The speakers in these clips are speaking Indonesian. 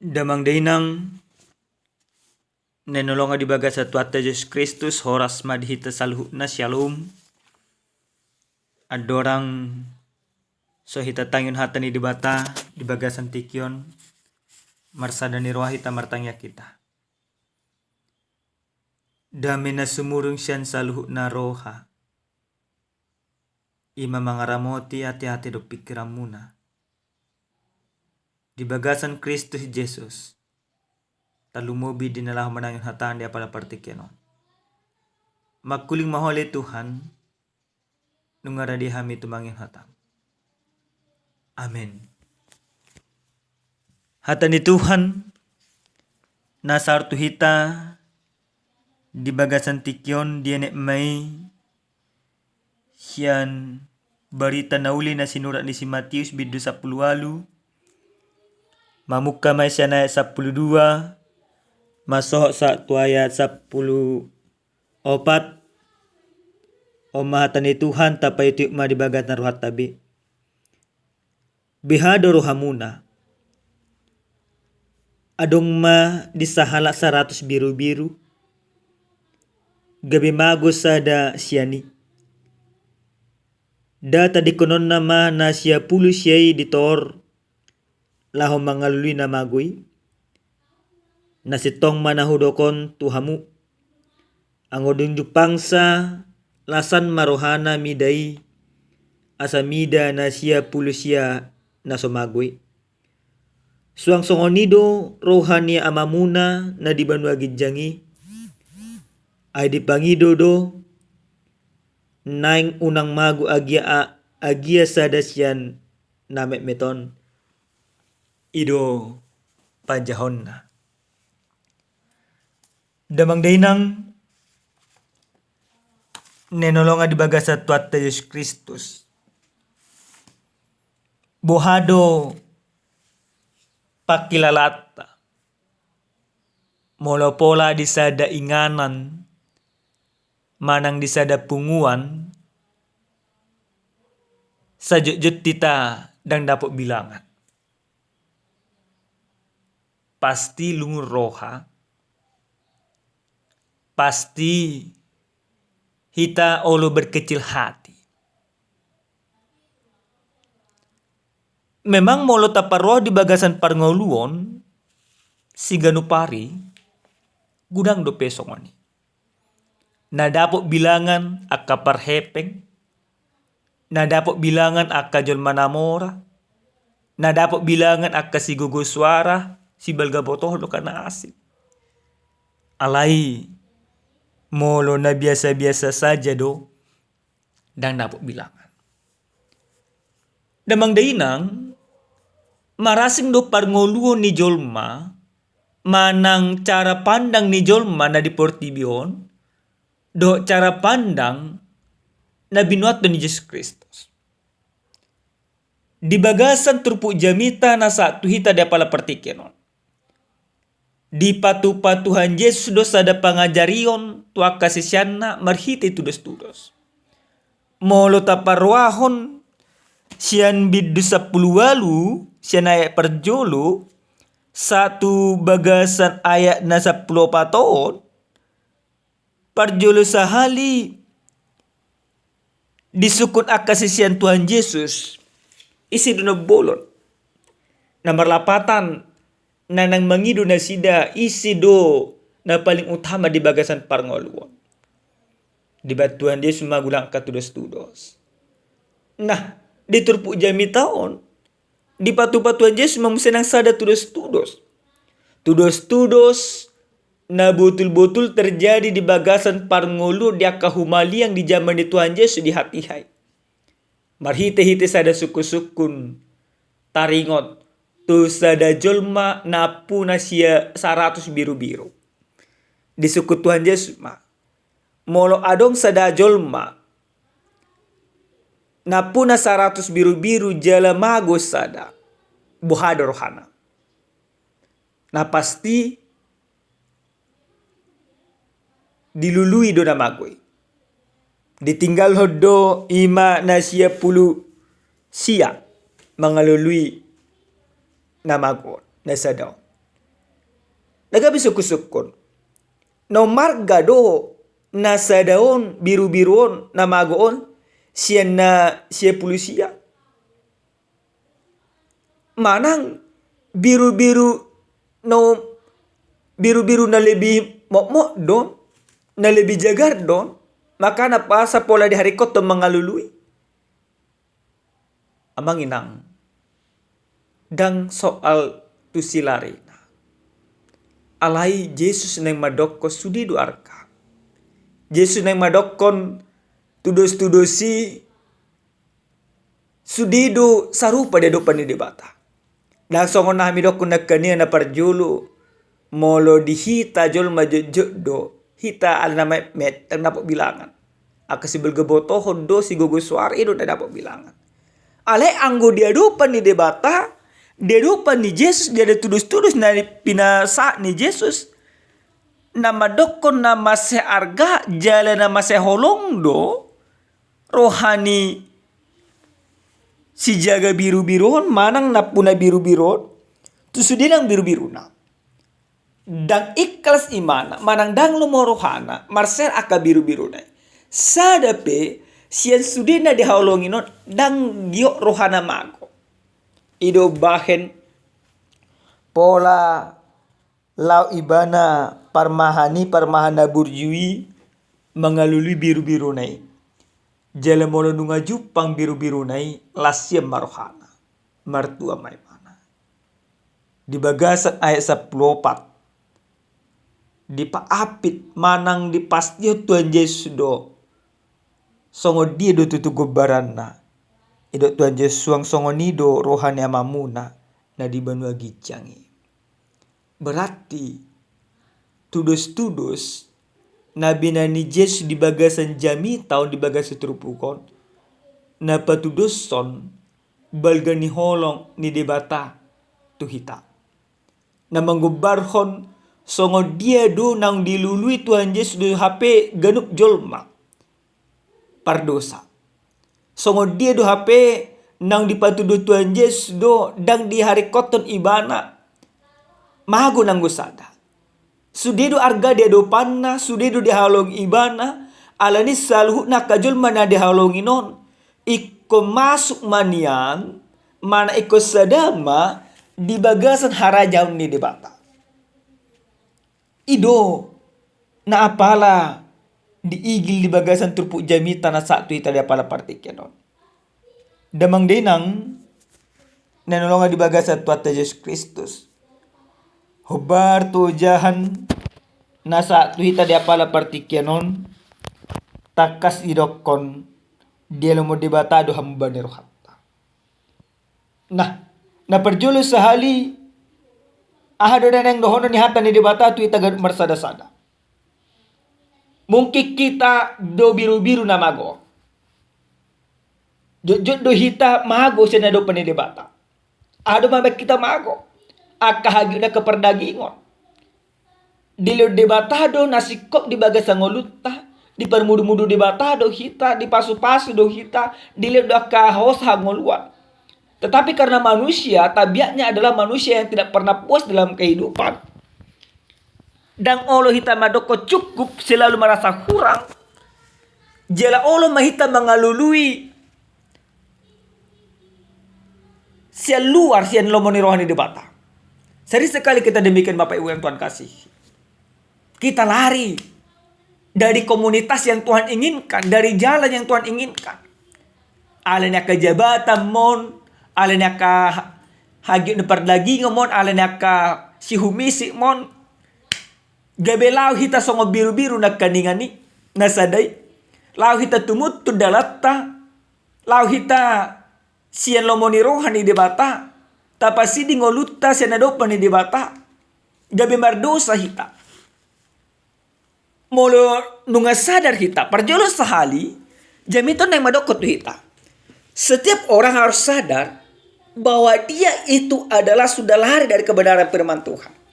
Damang dainang nenolonga di baga sa tuata Yesus Kristus horas madhita salhuna shalom. Adorang so hita tangyon hatani di bata di baga santikyon marsada ni roha hita martangya kita. Dami na sumurung siyan salhuna roha. Ima mangaramoti hati-hati do pikiran muna. Di bagasan Kristus Jesus talumobi dinalah manangin hatan dia pala partikeno. Makuling mahole Tuhan nungara di hami tumangin hatan. Amin. Hatan di Tuhan nasartu hita di bagasan tikyon dia nek mai sian berita nauli na sinurat ni si Matius bidu 10 mamuka mai sian ayat 12 masuk satu ayat 10 opat omahatan ni Tuhan tapai tiuk ma di bagatan rohat tabi bihado rohamuna adong ma di sahala 100 biru-biru gabi magos sada siani data di konon nama na siya pulu siyai ditor laho mangalului na magui na sitong manahudokon tuhamu angodung jupangsa lasan marohana midai asa mida na siya pulu siya na somagui suang songonido rohani amamuna na dibanu agidjangi ay dipangido do naing unang magu agia sadasyan namek meton ido panjahon na. Damang dainang nenolonga di bagasa tuata Yesus Kristus. Bohado pakilalata. Molopola di sada inganan. Manang di sada punguan. Sajut tita dang dapat bilangan. Pasti lungur roha. Pasti hita olo berkecil hati. Memang molo taparoh di bagasan parngoluon si ganupari gudang do pesongoni. Na dapok bilangan akka parhepeng. Na dapok bilangan akka jol manamora. Na dapok bilangan akka si gugu suara si balga botoh do kana asik. Alai molo na biasa-biasa saja do dan dapok bilangan. Damang dainang marasing do parngoluon ni jolma manang cara pandang ni jolma na diportibion do cara pandang na binuat do ni Yesus Kristus. Di bagasan turpu jamita na satu hita da pala partikenon. Di patu-patuhan Yesus do sada pangajarion tua kasisianna marhiti tudos-tudos. Molo taparwahon sian bidu 10 sian ayat perjolo satu bagasan ayat na 10 paton perjolo sahali disukun akasisian Tuhan Yesus isi do bolon nomor 8 nanang mangido na sida isi do na paling utama di bagasan parngoluon. Di batuan Yesus magulang katudos-tudos. Nah, di turpu jami taon, di patu-patuan Yesus mamusenang sada tudos-tudos. Tudos-tudos na betul-betul terjadi di bagasan parngolu di akahumali yang di zaman di Tuhan Yesus di hati-hai. Marhite-hite sada suku-sukun taringot tu sada jolma napu nasia 100 biru-biru. Di suku Tuhan Yesus ma. Molo adong sada jolma napu na 100 biru-biru jala magos sada. Buhada rohana. Na pasti dilului do na magoi. Ditinggal hodo ima nasia pulu sia mangalului namagon na sadaw. Daga bisukun. No marga do na sadaon biru-biruon na magoon siya pulusia. Manang biru-biru no biru-biru na lebih mokmok don, na lebih jagar don, maka napasa pola di hari koto mengalului. Amang inang dang soal tusilari alai Yesus neng madokko sudidu arka. Yesus neng madokon tudos-tudosi sudidu sarupa de dopan di bata. Langsung na midokon nakania na parjulu molo dihita jol majojdo hita al nama met dapat bilangan. Akasibel gebotohon do si gogo suara itu dapat bilangan. Ale anggo dia dopan di debata, dia dopan ni Yesus dia ada tudus-tudus na pinasa ni Yesus. Nama dokon nama se arga jalan nama se holong do rohani si jaga biru-biruon manang napuna biru-biruon tu sudilang biru-biru na. Dang ikhlas imana manang dang lumo rohana marser aka biru-biru na. Sadape sian sudina dihaulonginon dang giok rohana mago. Ido bahen pola lau ibana parmahana burjui mengalului biru-biru nai. Jala molo nunga jupang biru-biru nai lasiem marohana. Martua maimana. Di bagasan ayat 14. Di paapit manang di pastio Tuhan Yesus do. Songo dia do tutu gobaranna. Ido Tuhan Yesus suang songo nido rohani amamuna na di banua gicangi. Berarti tudus-tudus nabi nani Yesus di bagasan jami tahun di bagasan terupukon. Na patudus son balgani holong ni debata tuhita. Na manggubarhon songo dia do nang dilului Tuhan Yesus do HP ganup jolma pardosa. Songo dia do HP nang dipatudu Tuhan Yesus do dang di hari koton ibana mago nang gusada. Sudedo arga dia do panna, sudedo dihalong ibana, alani salhu na kajol mana dihalongi non. Iko masuk manian, mana iko sadama di bagasan harajaw ni debata. Ido na apala diigil di bagasan turpuk jamita na satu italia pala partikya non. Damang denang nanolonga di bagasan tuata Yesus Kristus. Hubar tu jahan nasa tu hita dia pala partikya non. Takas idokon dia lomo debatado hamba ni rohatta. Nah, na perjulu sahali ahado na nang dohono ni hata ni debata tu ita marsada-sada. Mungkin kita do biru-biru na mago. Jod do hita mago siya na do pa ni debata. Ahado mabek kita mago. Akahagi na keperdagingon. Dilo debatado nasikop di bagasang ngolutta. Di permudu-mudu debatado hita. Di pasu-pasu do hita. Dilo do akahos hangoluan. Tetapi karena manusia, tabiatnya adalah manusia yang tidak pernah puas dalam kehidupan. Dan Allah hita madoko cukup selalu merasa kurang. Jala Allah mahita mengalului sian luar sian lomoni rohani debata. Sering sekali kita demikian Bapak Ibu yang Tuhan kasih. Kita lari dari komunitas yang Tuhan inginkan, dari jalan yang Tuhan inginkan. Alanya ke jabatan mon, alanya ka hagi ne perdagingan mon, alanya ka sihumisi mon. Gabelau hita songo biru-biru na kaningani nasadai. Lau hita tumut tu dalatta. Lau hita sian lomoni rohani debata. Tapasi di ngolutta sian adopan ni debata. Gabe mardosa hita. Molo nunga sadar hita. Parjolo sahali. Jamiton na madokot tu hita. Setiap orang harus sadar bahwa dia itu adalah sudah lari dari kebenaran firman Tuhan.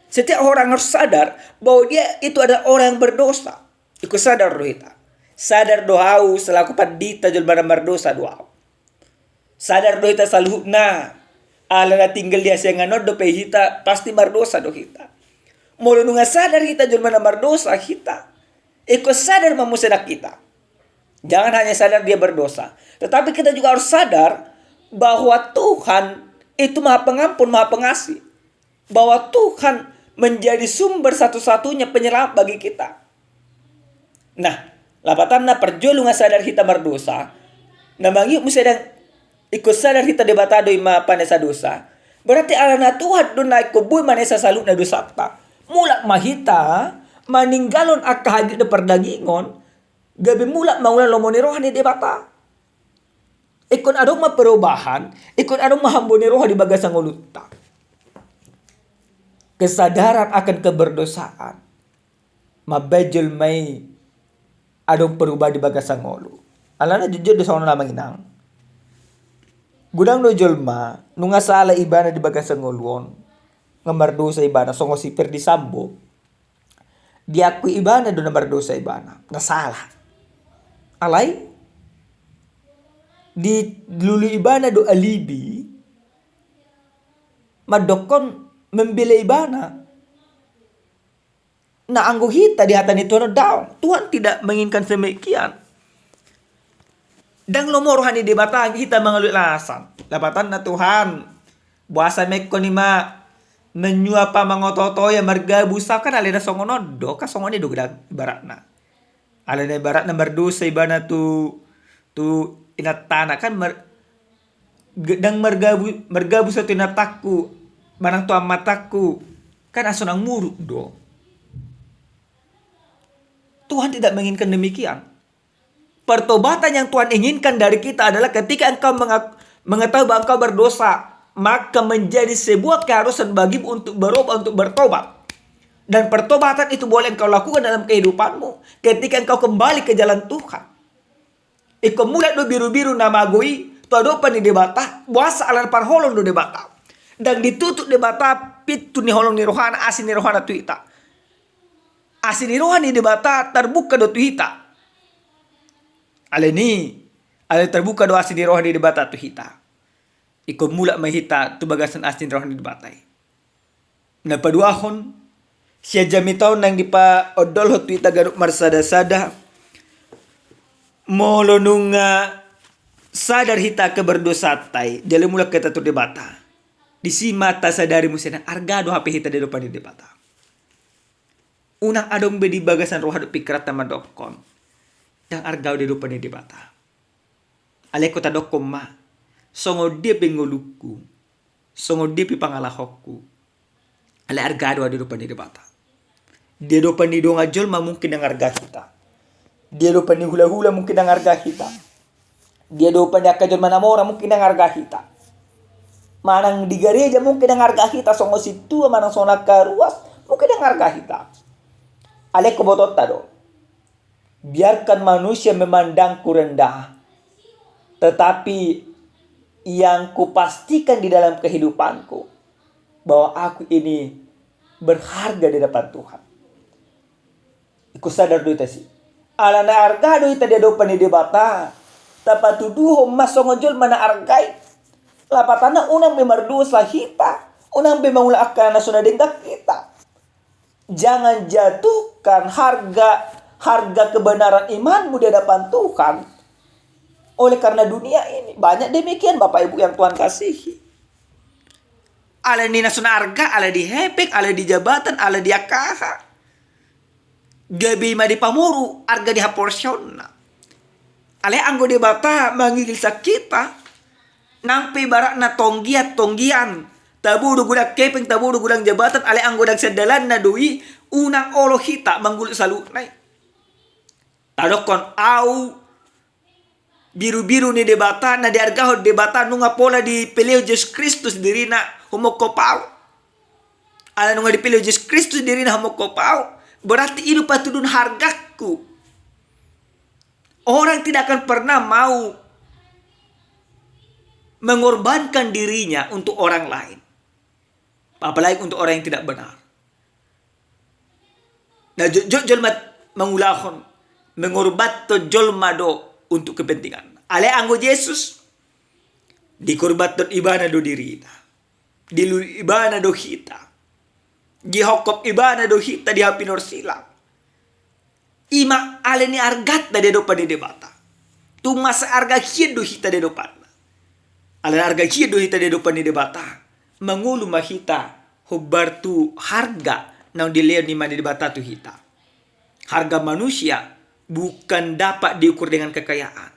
Setiap orang harus sadar bahwa dia itu adalah orang yang berdosa. Ikut sadar doa kita. Sadar doau selaku pandita jul barang berdosa doau. Sadar doa kita saluhna. Alana tinggal dia senganot do hita pasti berdosa do kita. Molo nunga sadar kita jol mana berdosa kita. Iko sadar memusedak kita. Jangan hanya sadar dia berdosa. Tetapi kita juga harus sadar bahwa Tuhan itu maha pengampun, maha pengasih. Bahwa Tuhan menjadi sumber satu-satunya penyelamat bagi kita. Nah, lapatanna perjolo nga sadar kita berdosa. Namangi mo sedang ikut sadar kita debatado ima panesa dosa. Berarti alana Tuhan doon na ikubuy manesa salud na dosa ta. Mula mahita, maninggalon akahagi na perdagingon, gabi mula mangulan lomoni rohan ni debata. Ikon adong maperubahan, ikon adong mahambuni rohan di bagasang ulutta. Kesadaran akan keberdosaan. Mabejel may adong perubah di bagasang ulu. Alana jujur dosa ono lamang inang. Gudang no jolma, nunga sala ibana di bagasang uluon. Ngamardosa ibana, songo si Perdi Sambo. Diakui ibana do namardosa ibana. Nasalah. Alay, di lulu ibana do alibi, madokon membela ibana. Na angguhita di hatan itu daw. Tuhan tidak menginginkan semikian. Dan lomorohan di debata kita mengeluh alasan. Lapatan na Tuhan. Buasa mekko ni ma menyua pa mangototo ya marga busa kan alena songonodo ka songone do gedag baratna. Alena baratna berdosa ibana tu inatana kan gedang marga busa tu inataku manang tu amataku kan asonang muruk do. Tuhan tidak menginginkan demikian. Pertobatan yang Tuhan inginkan dari kita adalah ketika engkau mengetahui bahwa engkau berdosa, maka menjadi sebuah keharusan bagimu untuk berubah, untuk bertobat. Dan pertobatan itu boleh engkau lakukan dalam kehidupanmu ketika engkau kembali ke jalan Tuhan. Iko mulat do biru-biru nama goi, to adopan di debata, buasa alan parholong do debata. Dan ditutup debata pitu ni holong ni rohana, asin ni rohana tuita. Asin ni rohani debata terbuka do tuita. Ale terbuka do asin ni rohani debata tuita. Iko mula mahita tu bagasan asin rohani debatai. Na paduahon siya jamitaw nang dipa odol ho tuita garuk marsada-sada. Molo nunga sadar hita keberdosatay. Jale mula kita tu debata. Di mata sadari mo siya argado hape hita de depan di debata. Unang adong bedi bagasan rohado pikirat na madokon. Yang argaw di depan di debata. Aleko tadokom ma. Songo dia pengoluku. Songo dia pangalahokku. Ale argado di depan di debata. Dia depan di donga jol ma mungkin ang arga kita. Dia depan di hula-hula mungkin ang arga kita. Dia depan di akajol manamora mungkin ang arga kita. Manang di gereja mungkin ang arga kita. Songo situ manang sonak karuas mungkin ang arga kita. Aleko botot tado. Biarkan manusia memandangku rendah. Tetapi yang kupastikan di dalam kehidupanku bahwa aku ini berharga di depan Tuhan. Iku sadar do ita si. Alana arga do ita dia do pani debata. Tapatuduho masongojol mana argay. Lapatana unang memardosa hita. Unang bemangula akan na sunadengdak kita. Jangan jatuhkan harga kebenaran imanmu di hadapan Tuhan oleh karena dunia ini. Banyak demikian Bapak Ibu yang Tuhan kasihi. Ala ni nasuna arga, ala di hepek, ala di jabatan, ala di akaha. Gabi ma di pamuru, arga di haporsyon na. Ala anggo di bata mangigil sa kita. Nang pibarak na tonggian. Tabudo gudak kepeng, tabudo gudang jabatan, ale ang gudak sedalan na dui, unang olo hita manggulot sa lunay. Tadokon au biru-biru ni debata na diargahod debata nunga pola di peleo Jesus Kristus diri na humokopau. Ala nunga di peleo Jesus Kristus diri na humokopau. Berarti itu patudun hargaku. Orang tidak akan pernah mau mengorbankan dirinya untuk orang lain. Apalagi untuk orang yang tidak benar. Nah, jolma mengulahon. Mengorbat to jolma do untuk kepentingan. Ale anggo Yesus. Dikorbat to ibana do diri. Dilu ibana do kita. Gihokop ibana do hita di hapinor sila. Ima aleni argat da dedo pani debata. Tumas arga hiedo hita dedo pana. Alen arga hiedo hita dedo pani debata. Mangulu mahita hobar tu harga nang dileo ni mani debata tu hita. Harga manusia bukan dapat diukur dengan kekayaan,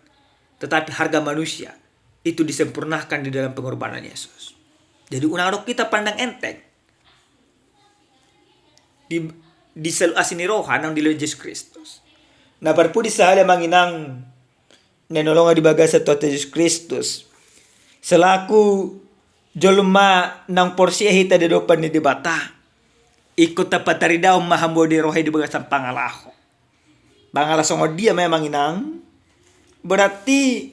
tetapi harga manusia itu disempurnakan di dalam pengorbanan Yesus. Jadi unang kita pandang enteng di selu asini roha nang dileo Yesus Kristus. Na parpudi sahala manginang nenolonga di bagasa to Yesus Kristus selaku jolma nang porsi hita de dopan ni debata ikut tapatari daw mahambo di roha di bagasa pangalaho. Bangalasongo dia memang inang. Berarti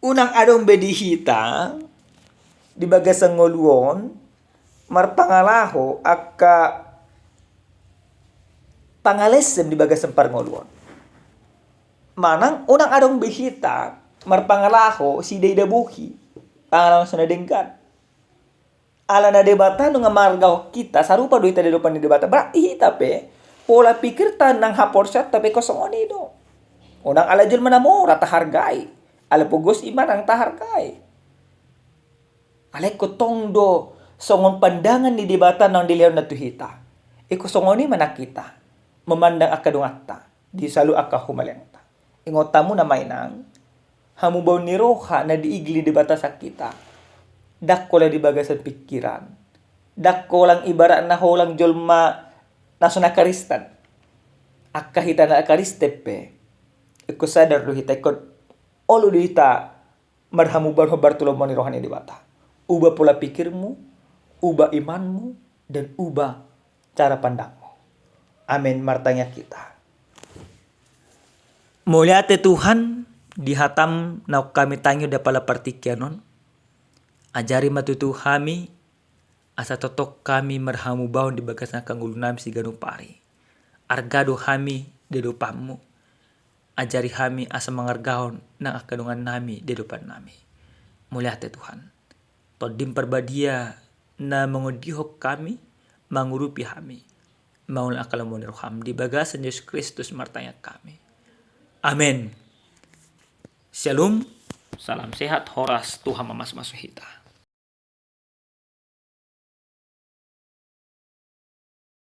unang adong bedihita di bagasang ngoluon marpangalaho akka pangalesem di bagasang parngoluon. Manang unang adong behita marpangalaho si Deida Buki pangalang sanadengkan. Ala na debata nung margaw kita sarupa do ita de dopan ni debata. Berarti hita pe pola pikir tanang haporsat tapi kosong oni do. Unang alajul manamora tahargai. Ala pugos iman ang tahargai. Alay kotong do songon pandangan ni debata nang dilihaw na tuhita. Kosong oni manakita. Memandang akadung atta. Di salu akka humalenta. Ingotamu na mainang. Hamubaw ni roha na diigli debata sa kita. Dakko lang di bagasan pikiran. Dakko lang ibarat na holang jolma naso nakaristan. Akka hita na akaristepe. Iko sadar do hita ikon olo do hita marhamu barhobar tulong mo ni rohani di bata. Ubah pola pikirmu, ubah imanmu, dan ubah cara pandangmu. Amin martanya kita. Muliate Tuhan dihatam na kami tangyo da pala partikyanon. Ajari matutu kami asa totok kami marhamu baon di bagas na kangulunam si ganupari. Argado kami dedopamu. Ajari kami asa mangargahon ng akadungan nami dedopan nami. Muliate Tuhan. Todim perbadia na mangudihok kami, mangurupi kami. Maul akalamu ni roham di bagasan Yesus Kristus martanya kami. Amin. Shalom. Salam sehat horas Tuhan mamas masuhita.